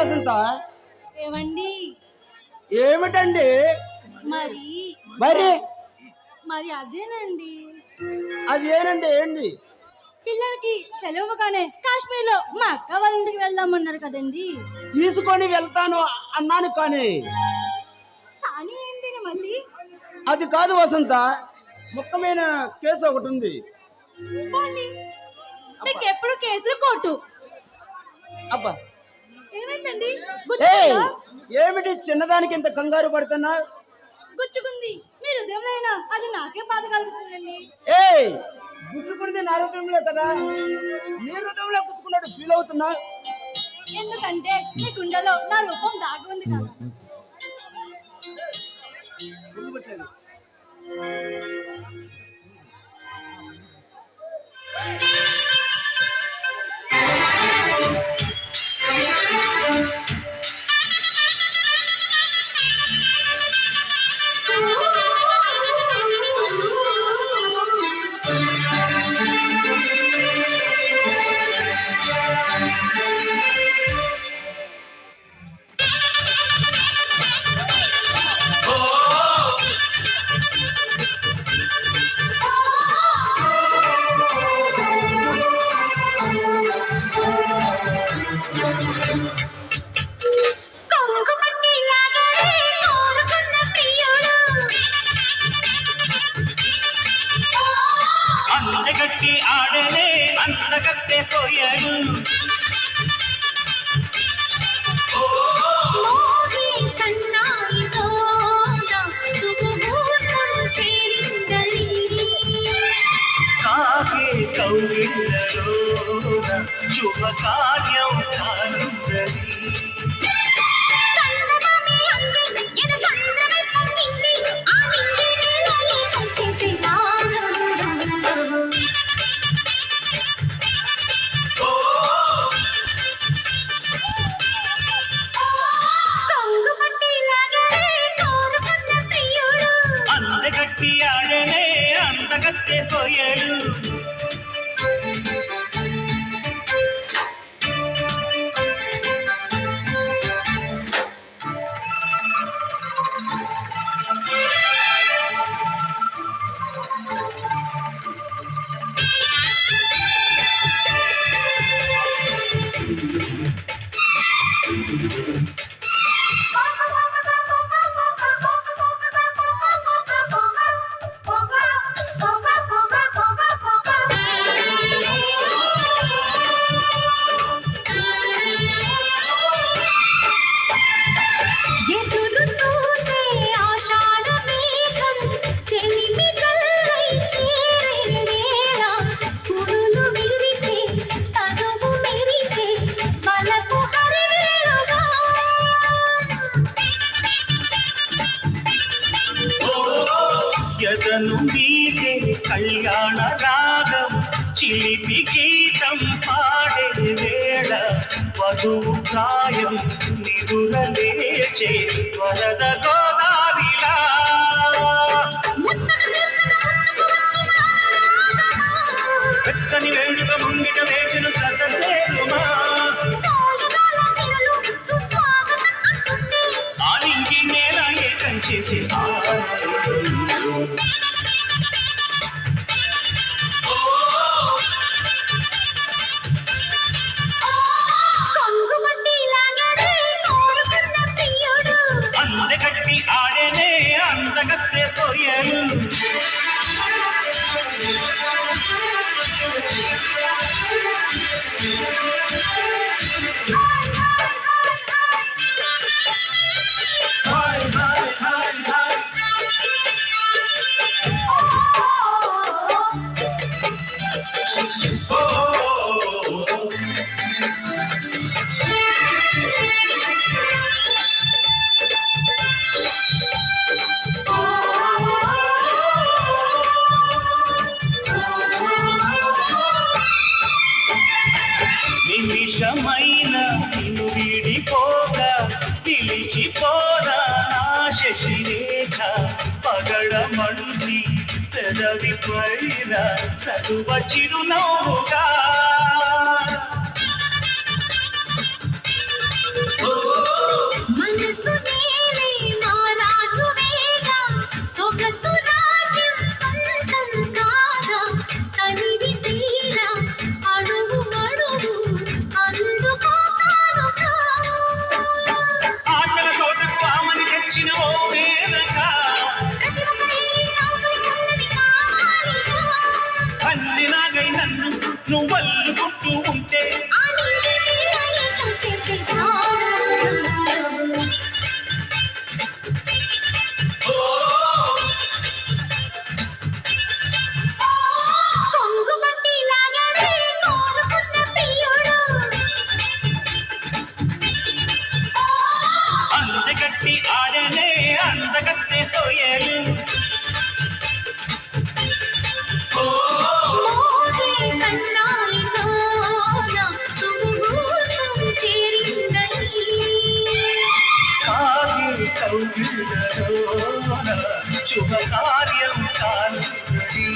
వసంత. ఏమండి? ఏమిటండి? మరి మరి మరి అదేనండి. అది ఏనండి? ఏంటి? పిల్లలకి సెలవుగానే కాశ్మీర్లో మా అక్క వాళ్ళ ఇంటికి వెళ్దామన్నారు కదండి. తీసుకొని వెళ్తాను అన్నాను కానీ ఏంటి మళ్ళీ? అది కాదు వసంత, ముఖ్యమైన కేసు ఒకటి ఉంది. మీకు ఎప్పుడు కేసులు కోర్టు. అబ్బా ఏమైందండి? ఏమిటి చిన్నదానికి ఇంత కంగారు పడుతున్నా? గుచ్చుకుంది. మీరు హృదయంలో అది నాకే బాధ కలుగుతుందండి. గుచ్చుకున్నది నా హృదయంలో కదా, నీ హృదయంలో గుచ్చుకున్నాడు ఫీల్ అవుతున్నా. ఎందుకంటే మీ గుండెలో నా రూపం దాగి ఉంది కదా. అందగట్టి ఆడలే అందగట్టే పోయాడు. కాకే కౌగిళ్ళలోన శుభకార్యం కానుందని. అందగట్టి ఆడనే అందగత్తే పోయాడు. ఎదను మీదే కళ్యాణ రాగం చిలిపి గీతం పాడే వేళ వధువు ప్రాయం నిదురలేచే వరద గోదావిలా. వెచ్చని వేడుక ముంగిట వేచిన కథేరుమా. ఆలింగి నేల ఏకం చేసి అందగట్టి ఆడేనే అందగత్తే పోయాడు. నిమిషమైన నిన్ను వీడిపోగా పిలిచిపోరా నా శశిరేఖ. పగడమంటి పెదవి పైన చదువ చిరునవ్వుగా. శుభకార్యం కానున్నది